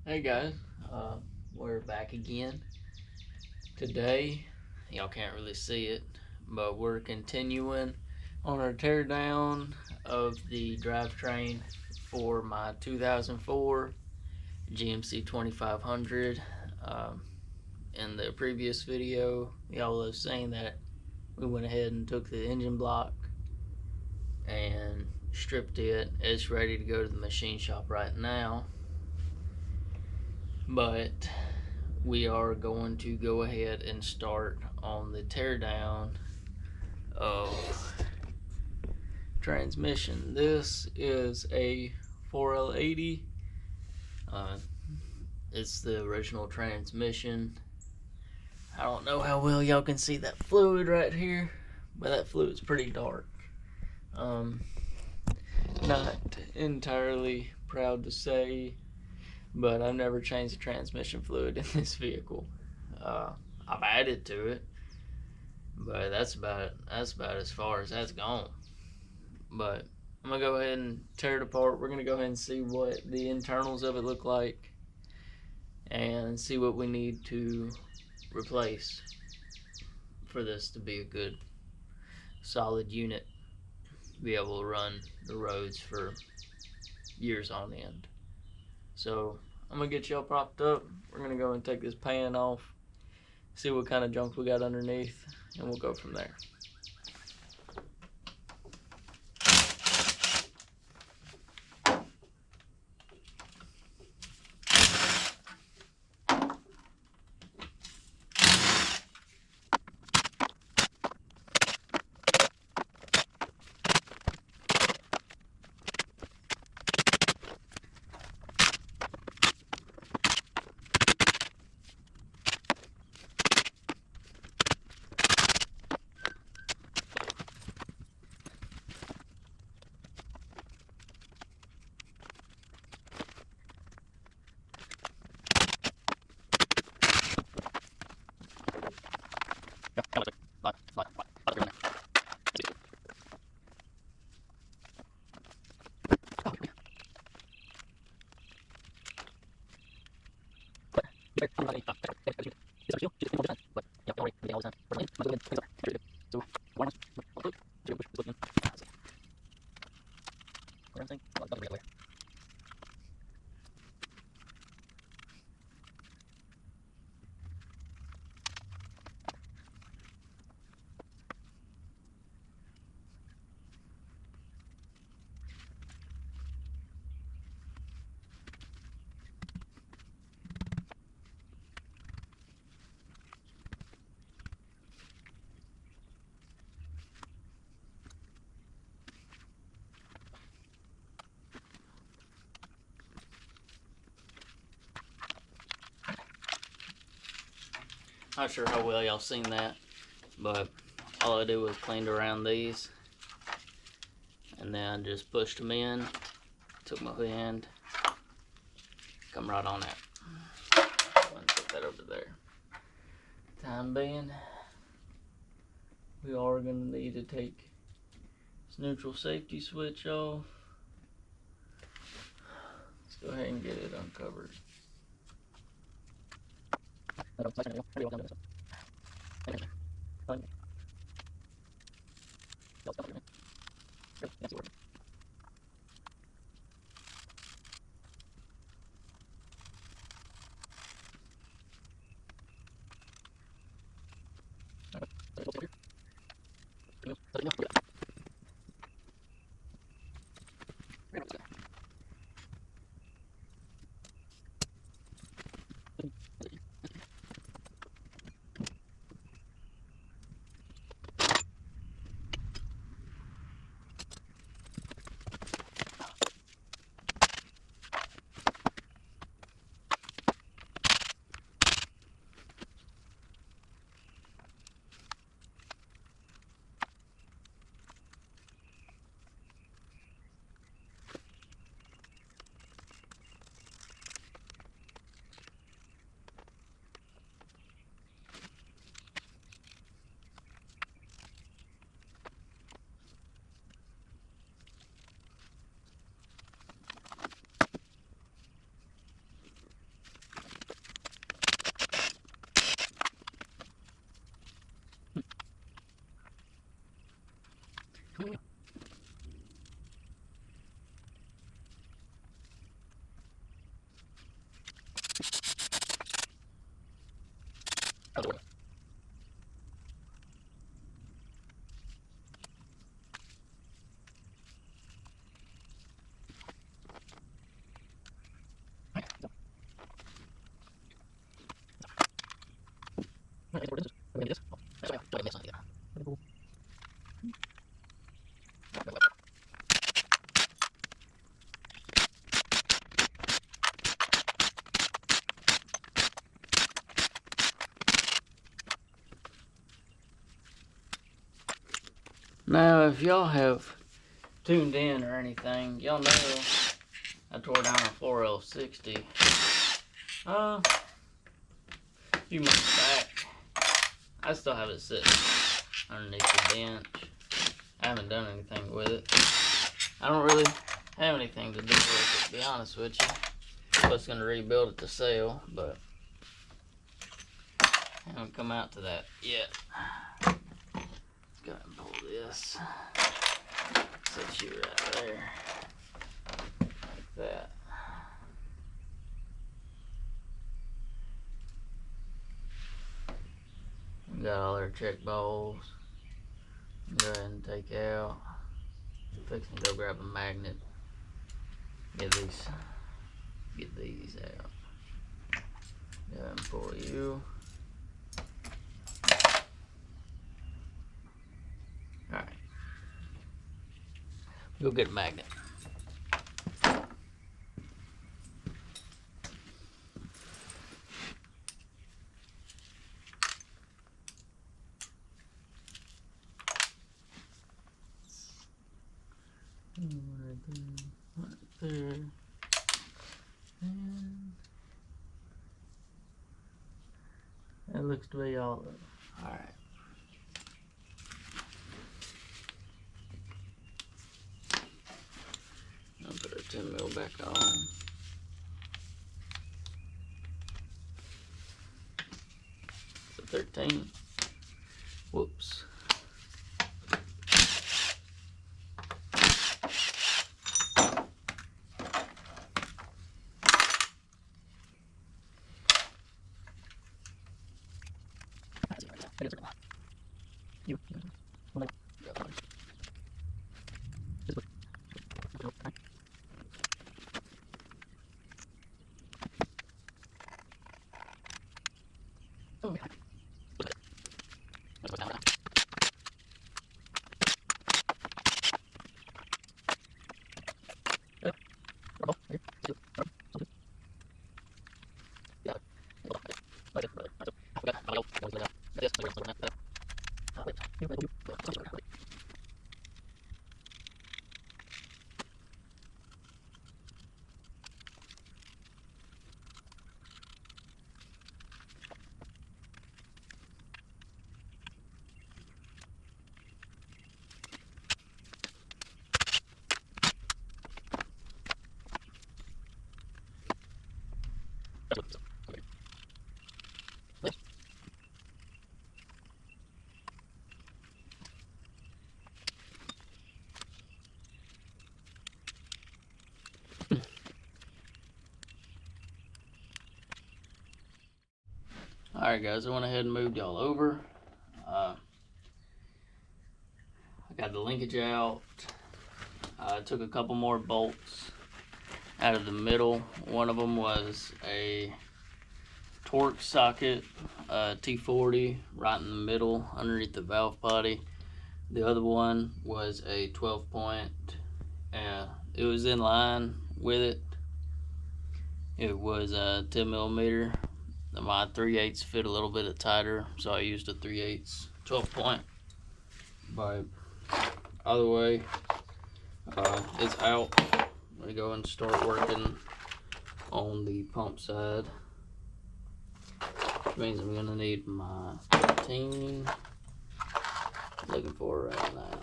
Hey guys, we're back again. Today, y'all can't really see it, but we're continuing on our teardown of the drivetrain for my 2004 GMC 2500. In the previous video, y'all have seen that we went ahead and took the engine block and stripped it. It's ready to go to the machine shop right now. But we are going to go ahead and start on the teardown of transmission. This is a 4L80. It's the original transmission. I don't know how well y'all can see that fluid right here, but that fluid's pretty dark. Not entirely proud to say, but I've never changed the transmission fluid in this vehicle. I've added to it, but that's about as far as that's gone. But I'm gonna go ahead and tear it apart. We're gonna go ahead and see what the internals of it look like and see what we need to replace for this to be a good solid unit, be able to run the roads for years on end. So I'm gonna get y'all propped up. We're gonna go and take this pan off, see what kind of junk we got underneath, and we'll go from there. Not sure how well y'all seen that, but all I did was cleaned around these and then just pushed them in, took my hand, come right on out. And put that over there. Time being, we are going to need to take this neutral safety switch off. Let's go ahead and get it uncovered. Now, if y'all have tuned in or anything, y'all know I tore down a 4L60 a few months back. I still have it sitting underneath the bench. I haven't done anything with it. I don't really have anything to do with it, to be honest with you. I was going to rebuild it to sell, but I haven't come out to that yet. Let's go ahead and pull this. Set you right there. Like that. We got all our check balls. Go ahead and take out. Fixing to go grab a magnet. Get these out. Go ahead and pull you. Alright. Go get a magnet. Right there. And that looks to be all of it. Alright. I'll put our 10 mil back on. It's a 13. Whoops. Alright guys, I went ahead and moved y'all over. I got the linkage out. I took a couple more bolts out of the middle. One of them was a torque socket, T40, right in the middle underneath the valve body. The other one was a 12 point. It was in line with it. It was a 10 millimeter. My 3/8 fit a little bit tighter, so I used a 3/8 12 point. But either way, it's out. I'm gonna go and start working on the pump side, which means I'm gonna need my 15. Looking for it right now.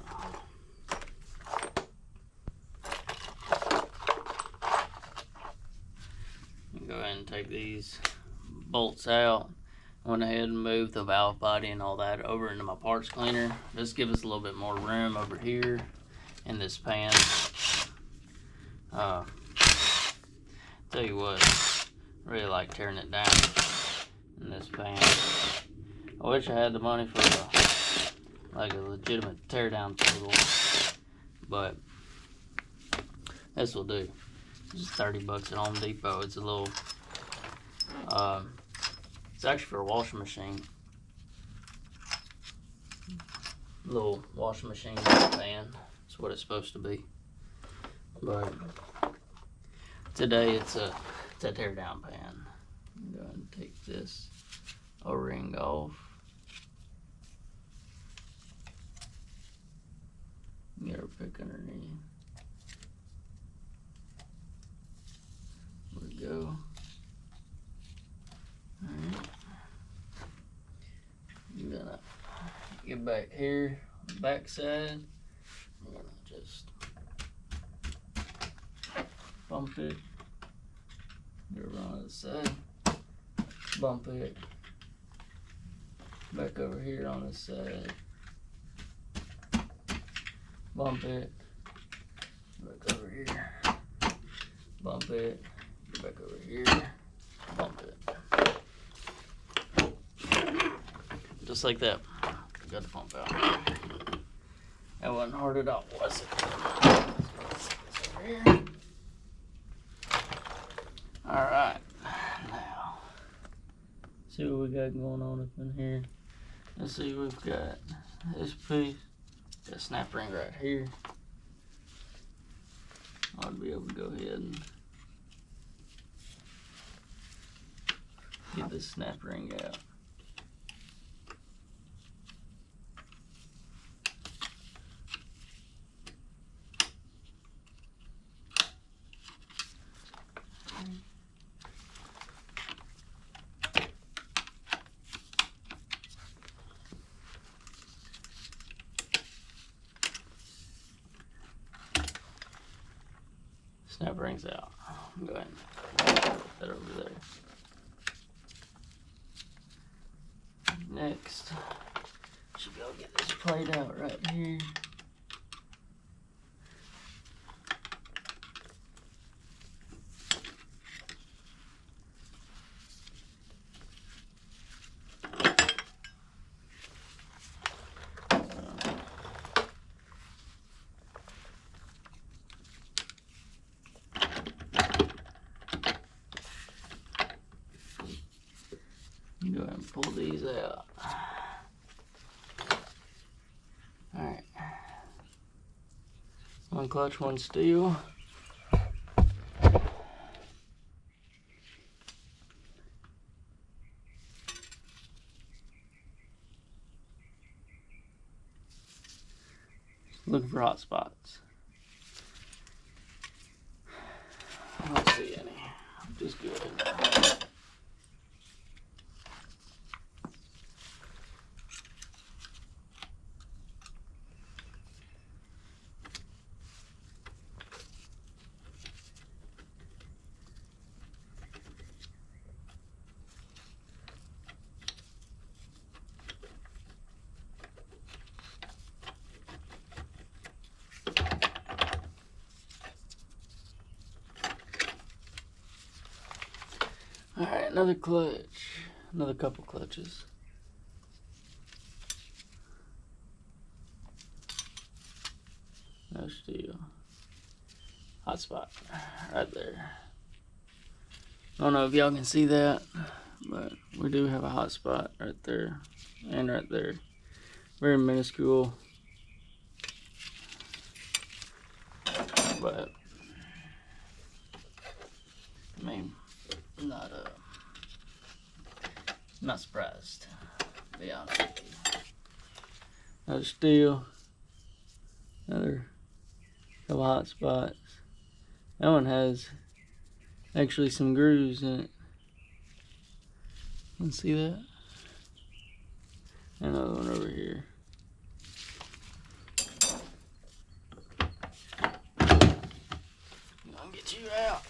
Go ahead and take these bolts out. I went ahead and moved the valve body and all that over into my parts cleaner. Just give us a little bit more room over here in this pan. Tell you what, I really like tearing it down in this pan. I wish I had the money for like a legitimate teardown tool, but this will do. It's $30 at Home Depot. It's a little, it's actually for a washing machine. Little washing machine pan. That's what it's supposed to be. But today it's a teardown pan. I'm going to take this O-ring off. Get her pick underneath. There we go. Alright. I'm gonna get back here on the back side. I'm gonna just bump it. Get over on the side. Bump it. Back over here on this side. Bump it. Back over here. Bump it. Get back over here. Bump it. Just like that. Got the pump out. That wasn't hard at all, was it? Over here. Alright. Now, see what we got going on up in here. Let's see, we've got this piece. Got a snap ring right here. I ought to be able to go ahead and get this snap ring out. Snap rings out. Go ahead and put that over there. Next, should be able to get this plate out right here. Go ahead and pull these out. Alright. One clutch, one steel. Looking for hot spots. I don't see any. Just good. Alright, another clutch. Another couple clutches. No steel. Hot spot. Right there. I don't know if y'all can see that, but we do have a hot spot right there and right there. Very minuscule. But I mean, not surprised, to be honest with you. Another steel, another couple hot spots. That one has actually some grooves in it. You can see that? Another one over here. I'm gonna get you out.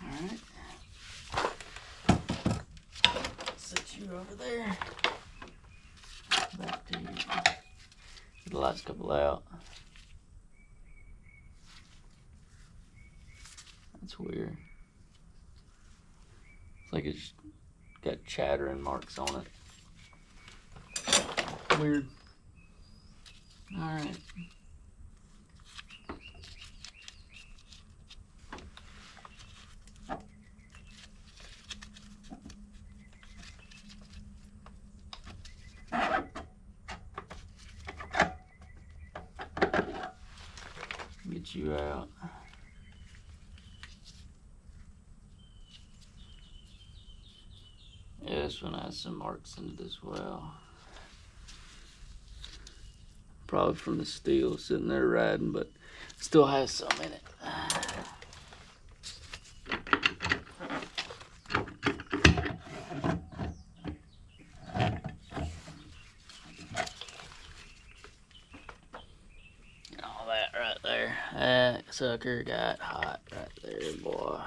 Alright. Set you over there. Back to you. last couple out. That's weird. It's like it's got chattering marks on it. Weird. Alright. Get you out. Yeah, this one has some marks in it as well. Probably from the steel sitting there riding, but still has some in it. All that right there. That sucker got hot right there, boy.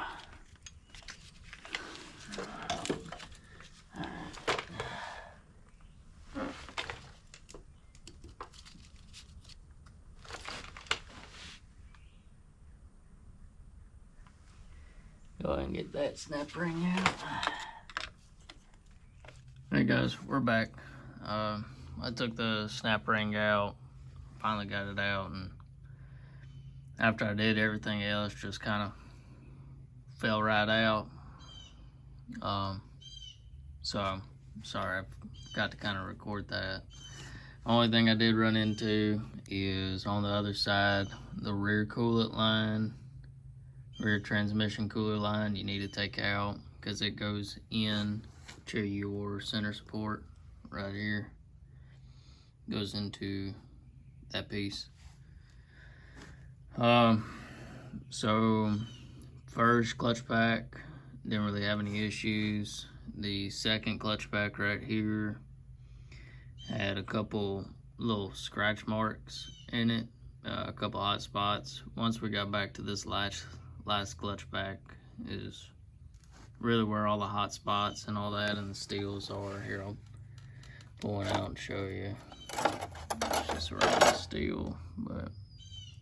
Go ahead and get that snap ring out. Hey guys, we're back. I took the snap ring out, finally got it out, and after I did, everything else just kind of fell right out. So I'm sorry, I forgot to kind of record that. Only thing I did run into is on the other side, the rear coolant line, rear transmission cooler line, you need to take out because it goes in to your center support right here. Goes into that piece. So first clutch pack didn't really have any issues. The second clutch pack right here had a couple little scratch marks in it, a couple hot spots. Once we got back to this last clutch pack is really where all the hot spots and all that and the steels are. Here, I'll pull one out and show you. It's just around the steel, but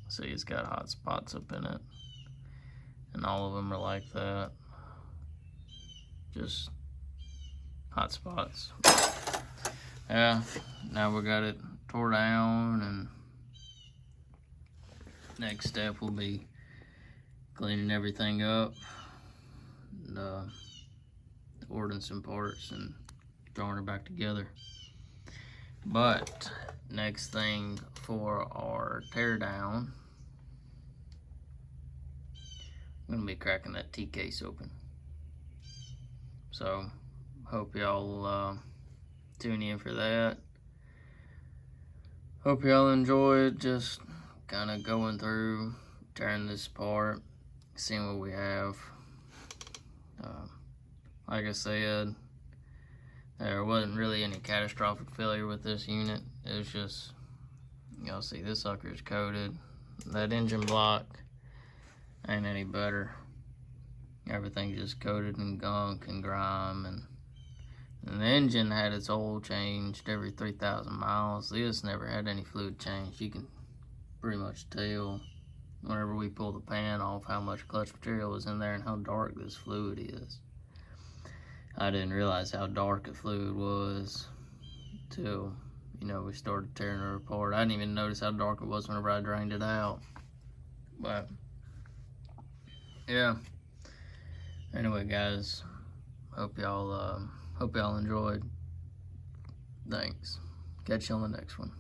see, it's got hot spots up in it, and all of them are like that, just hot spots. Yeah, now we got it tore down, and next step will be cleaning everything up, and ordering some parts and throwing it back together. But next thing for our tear down, I'm gonna be cracking that T case open. So hope y'all tune in for that. Hope y'all enjoyed just kind of going through, tearing this apart, seeing what we have. Like I said, there wasn't really any catastrophic failure with this unit. It was just, y'all see this sucker is coated. That engine block ain't any better. Everything just coated in gunk and grime, and the engine had its oil changed every 3,000 miles. This never had any fluid change. You can pretty much tell whenever we pull the pan off how much clutch material was in there and how dark this fluid is. I didn't realize how dark the fluid was till, you know, we started tearing it apart. I didn't even notice how dark it was whenever I drained it out. But yeah. Anyway, guys, hope y'all enjoyed. Thanks. Catch you on the next one.